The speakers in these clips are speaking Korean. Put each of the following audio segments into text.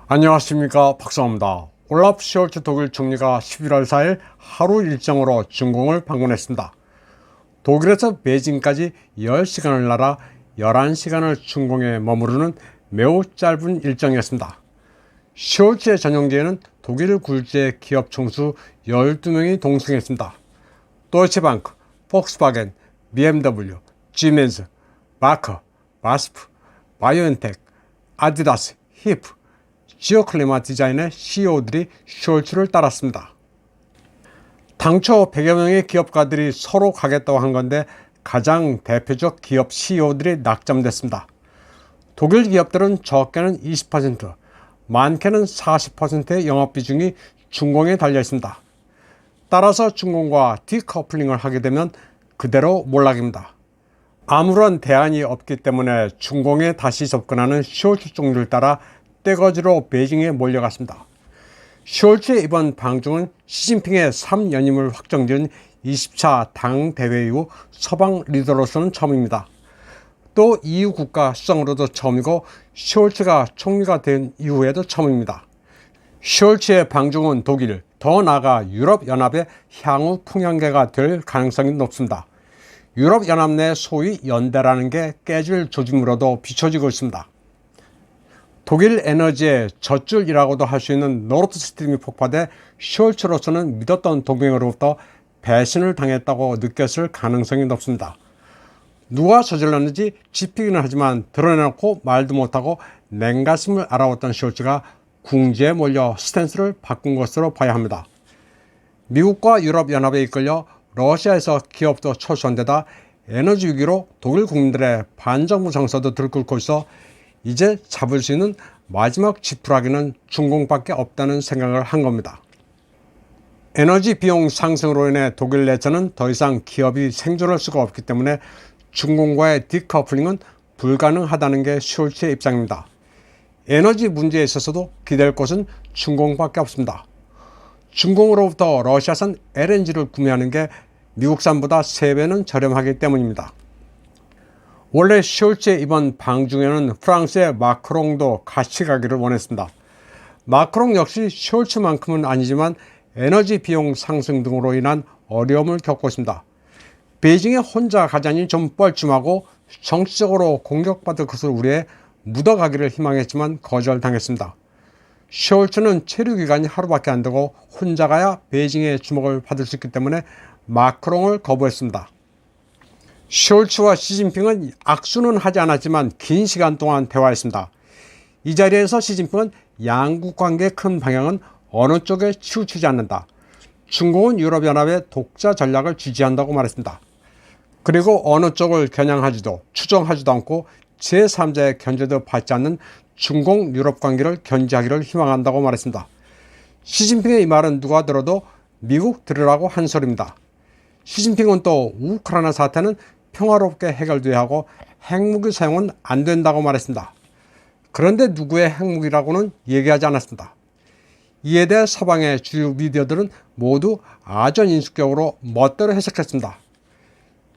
안녕하십니까, 박사입니다. 올라프 숄츠 독일 총리가 11월 4일 하루 일정으로 중공을 방문했습니다. 독일에서 베이징까지 10시간을 날아 11시간을 중공에 머무르는 매우 짧은 일정이었습니다. 숄츠의 전용기에는 독일 굴지의 기업 총수 12명이 동승했습니다. 도이체방크, 폭스바겐, BMW, 지멘즈, 마커, 마스프, 바이오엔텍, 아디다스, 히프, 지오클리마 디자인의 CEO들이 숄츠를 따랐습니다. 당초 100여 명의 기업가들이 서로 가겠다고 한 건데 가장 대표적 기업 CEO들이 낙점됐습니다. 독일 기업들은 적게는 20%, 많게는 40%의 영업 비중이 중공에 달려 있습니다. 따라서 중공과 디커플링을 하게 되면 그대로 몰락입니다. 아무런 대안이 없기 때문에 중공에 다시 접근하는 숄츠 총리를 따라 떼거지로 베이징에 몰려갔습니다. 숄츠의 이번 방중은 시진핑의 3연임을 확정지은 20차 당대회 이후 서방 리더로서는 처음입니다. 또 EU 국가 수장으로도 처음이고 숄츠가 총리가 된 이후에도 처음입니다. 숄츠의 방중은 독일, 더 나아가 유럽연합의 향후 풍향계가 될 가능성이 높습니다. 유럽연합 내 소위 연대라는 게 깨질 조짐으로도 비춰지고 있습니다. 독일 에너지의 젖줄이라고도 할 수 있는 노르드스트림이 폭파돼 숄츠로서는 믿었던 동맹으로부터 배신을 당했다고 느꼈을 가능성이 높습니다. 누가 저질렀는지 짚이기는 하지만 드러내놓고 말도 못하고 냉가심을 알아왔던 숄츠가 궁지에 몰려 스탠스를 바꾼 것으로 봐야 합니다. 미국과 유럽연합에 이끌려 러시아에서 기업도 철수한 데다 에너지 위기로 독일 국민들의 반정부 정서도 들끓고 있어 이제 잡을 수 있는 마지막 지푸라기는 중공밖에 없다는 생각을 한 겁니다. 에너지 비용 상승으로 인해 독일 내에서는 더 이상 기업이 생존할 수가 없기 때문에 중공과의 디커플링은 불가능하다는 게 숄츠의 입장입니다. 에너지 문제에 있어서도 기댈 곳은 중공밖에 없습니다. 중공으로부터 러시아산 LNG를 구매하는 게 미국산보다 3배는 저렴하기 때문입니다. 원래 숄츠의 이번 방중에는 프랑스의 마크롱도 같이 가기를 원했습니다. 마크롱 역시 숄츠만큼은 아니지만 에너지 비용 상승 등으로 인한 어려움을 겪고 있습니다. 베이징에 혼자 가자니 좀 뻘쭘하고 정치적으로 공격받을 것을 우려해 묻어가기를 희망했지만 거절당했습니다. 숄츠는 체류 기간이 하루밖에 안 되고 혼자 가야 베이징의 주목을 받을 수 있기 때문에 마크롱을 거부했습니다. 숄츠와 시진핑은 악수는 하지 않았지만 긴 시간 동안 대화했습니다. 이 자리에서 시진핑은 양국 관계의 큰 방향은 어느 쪽에 치우치지 않는다. 중공은 유럽연합의 독자 전략을 지지한다고 말했습니다. 그리고 어느 쪽을 겨냥하지도 추종하지도 않고 제3자의 견제도 받지 않는 중공 유럽 관계를 견지하기를 희망한다고 말했습니다. 시진핑의 이 말은 누가 들어도 미국 들으라고 한 소리입니다. 시진핑은 또 우크라이나 사태는 평화롭게 해결돼야 하고 핵무기 사용은 안 된다고 말했습니다. 그런데 누구의 핵무기라고는 얘기하지 않았습니다. 이에 대해 서방의 주요 미디어들은 모두 아전인수격으로 멋대로 해석했습니다.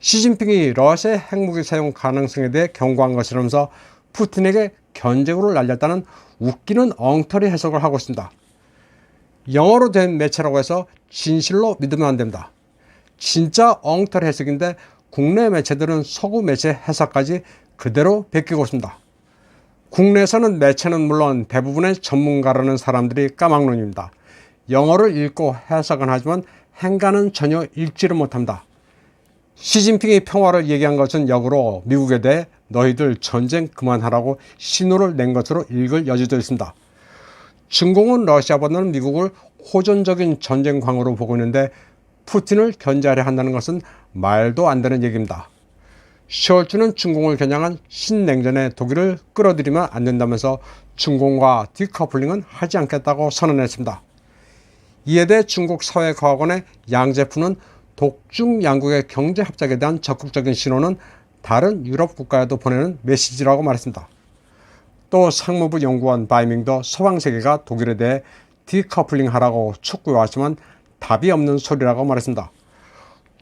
시진핑이 러시아의 핵무기 사용 가능성에 대해 경고한 것이라면서 푸틴에게 견제구를 날렸다는 웃기는 엉터리 해석을 하고 있습니다. 영어로 된 매체라고 해서 진실로 믿으면 안 됩니다. 진짜 엉터리 해석인데 국내 매체들은 서구 매체 해석까지 그대로 베끼고 있습니다. 국내에서는 매체는 물론 대부분의 전문가라는 사람들이 까막눈입니다. 영어를 읽고 해석은 하지만 행간은 전혀 읽지를 못합니다. 시진핑이 평화를 얘기한 것은 역으로 미국에 대해 너희들 전쟁 그만하라고 신호를 낸 것으로 읽을 여지도 있습니다. 중공은 러시아보다는 미국을 호전적인 전쟁광으로 보고 있는데 푸틴을 견제하려 한다는 것은 말도 안 되는 얘기입니다. 숄츠는 중공을 겨냥한 신냉전에 독일을 끌어들이면 안 된다면서 중공과 디커플링은 하지 않겠다고 선언했습니다. 이에 대해 중국 사회과학원의 양제프는 독중 양국의 경제합작에 대한 적극적인 신호는 다른 유럽 국가에도 보내는 메시지라고 말했습니다. 또 상무부 연구원 바이밍도 서방세계가 독일에 대해 디커플링 하라고 촉구해왔지만 답이 없는 소리라고 말했습니다.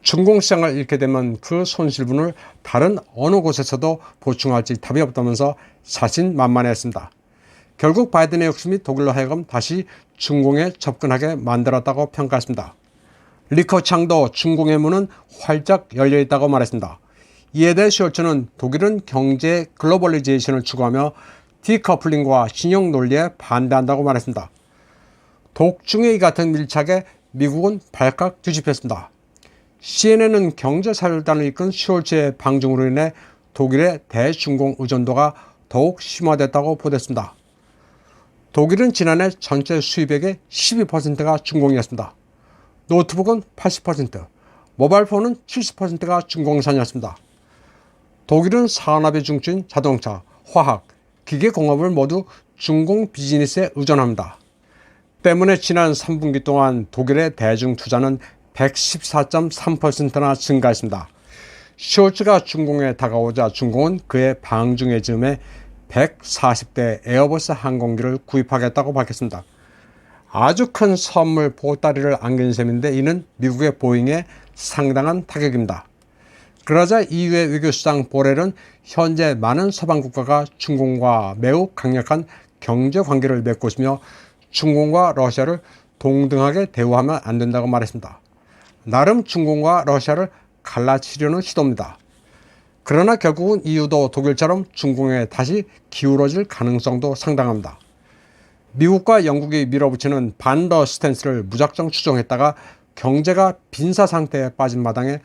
중공시장을 잃게 되면 그 손실분을 다른 어느 곳에서도 보충할지 답이 없다면서 자신만만했습니다. 결국 바이든의 욕심이 독일로 하여금 다시 중공에 접근하게 만들었다고 평가했습니다. 리커창도 중공의 문은 활짝 열려 있다고 말했습니다. 이에 대해 숄츠는 독일은 경제 글로벌리제이션을 추구하며 디커플링과 신용 논리에 반대한다고 말했습니다. 독중의 이 같은 밀착에 미국은 발칵 뒤집혔습니다. CNN은 경제사절단을 이끈 숄츠의 방중으로 인해 독일의 대중공 의존도가 더욱 심화됐다고 보도했습니다. 독일은 지난해 전체 수입액의 12%가 중공이었습니다. 노트북은 80%, 모바일폰은 70%가 중공산이었습니다. 독일은 산업의 중추인 자동차, 화학, 기계공업을 모두 중공 비즈니스에 의존합니다. 때문에 지난 3분기 동안 독일의 대중투자는 114.3%나 증가했습니다. 숄츠가 중공에 다가오자 중공은 그의 방중의 즈음에 140대 에어버스 항공기를 구입하겠다고 밝혔습니다. 아주 큰 선물 보따리를 안긴 셈인데 이는 미국의 보잉에 상당한 타격입니다. 그러자 EU의 외교수장 보렐은 현재 많은 서방 국가가 중공과 매우 강력한 경제 관계를 맺고 있으며 중공과 러시아를 동등하게 대우하면 안 된다고 말했습니다. 나름 중공과 러시아를 갈라치려는 시도입니다. 그러나 결국은 EU도 독일처럼 중공에 다시 기울어질 가능성도 상당합니다. 미국과 영국이 밀어붙이는 반러 스탠스를 무작정 추종했다가 경제가 빈사 상태에 빠진 마당에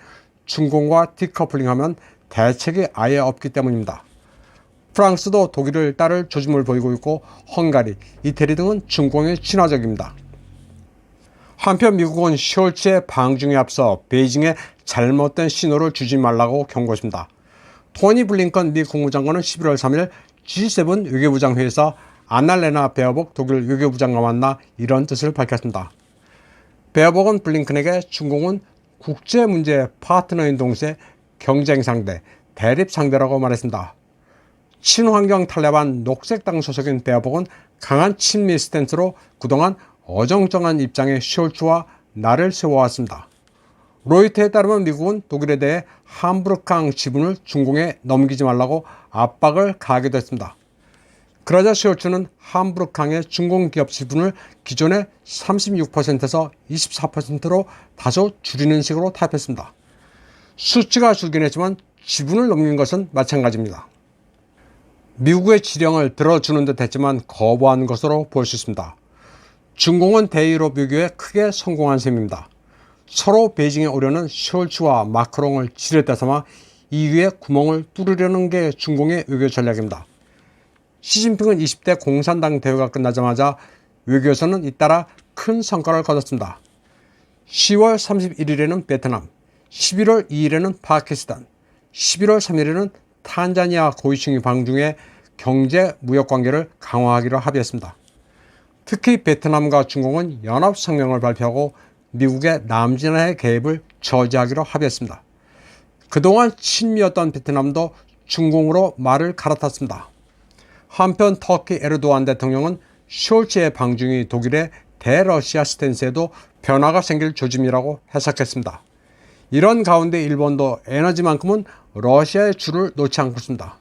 중공과 디커플링하면 대책이 아예 없기 때문입니다. 프랑스도 독일을 따를 조짐을 보이고 있고 헝가리, 이태리 등은 중공에 친화적입니다. 한편 미국은 숄츠의 방중에 앞서 베이징에 잘못된 신호를 주지 말라고 경고했습니다. 토니 블링컨 미 국무장관은 11월 3일 G7 외교부장 회의에서 아날레나 베어복 독일 외교부장과 만나 이런 뜻을 밝혔습니다. 베어복은 블링컨에게 중공은 국제 문제의 파트너인 동시에 경쟁 상대, 대립 상대라고 말했습니다. 친환경 탈레반 녹색당 소속인 베어복은 강한 친미 스탠스로 그동안 어정쩡한 입장의 숄츠와 나를 세워왔습니다. 로이터에 따르면 미국은 독일에 대해 함부르크항 지분을 중공에 넘기지 말라고 압박을 가하기도 했습니다. 그러자 숄츠는 함부르크항의 중공 기업 지분을 기존의 36%에서 24%로 다소 줄이는 식으로 타협했습니다. 수치가 줄긴 했지만 지분을 넘긴 것은 마찬가지입니다. 미국의 지령을 들어주는 듯 했지만 거부한 것으로 볼 수 있습니다. 중공은 대유럽 외교에 크게 성공한 셈입니다. 서로 베이징에 오려는 숄츠와 마크롱을 지렛대 삼아 EU의 구멍을 뚫으려는 게 중공의 외교 전략입니다. 시진핑은 20대 공산당 대회가 끝나자마자 외교에서는 잇따라 큰 성과를 거뒀습니다. 10월 31일에는 베트남, 11월 2일에는 파키스탄, 11월 3일에는 탄자니아 고위층이 방중해 경제 무역 관계를 강화하기로 합의했습니다. 특히 베트남과 중공은 연합성명을 발표하고 미국의 남진해의 개입을 저지하기로 합의했습니다. 그동안 친미였던 베트남도 중공으로 말을 갈아탔습니다. 한편 터키 에르도안 대통령은 숄츠의 방중이 독일의 대러시아 스탠스에도 변화가 생길 조짐이라고 해석했습니다. 이런 가운데 일본도 에너지만큼은 러시아의 줄을 놓지 않고 있습니다.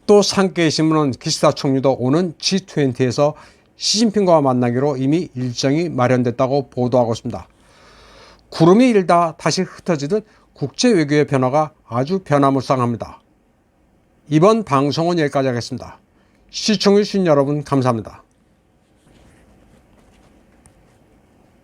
또 산케이 신문은 기시다 총리도 오는 G20에서 시진핑과 만나기로 이미 일정이 마련됐다고 보도하고 있습니다. 구름이 일다 다시 흩어지듯 국제 외교의 변화가 아주 변화무쌍합니다. 이번 방송은 여기까지 하겠습니다. 시청해주신 여러분 감사합니다.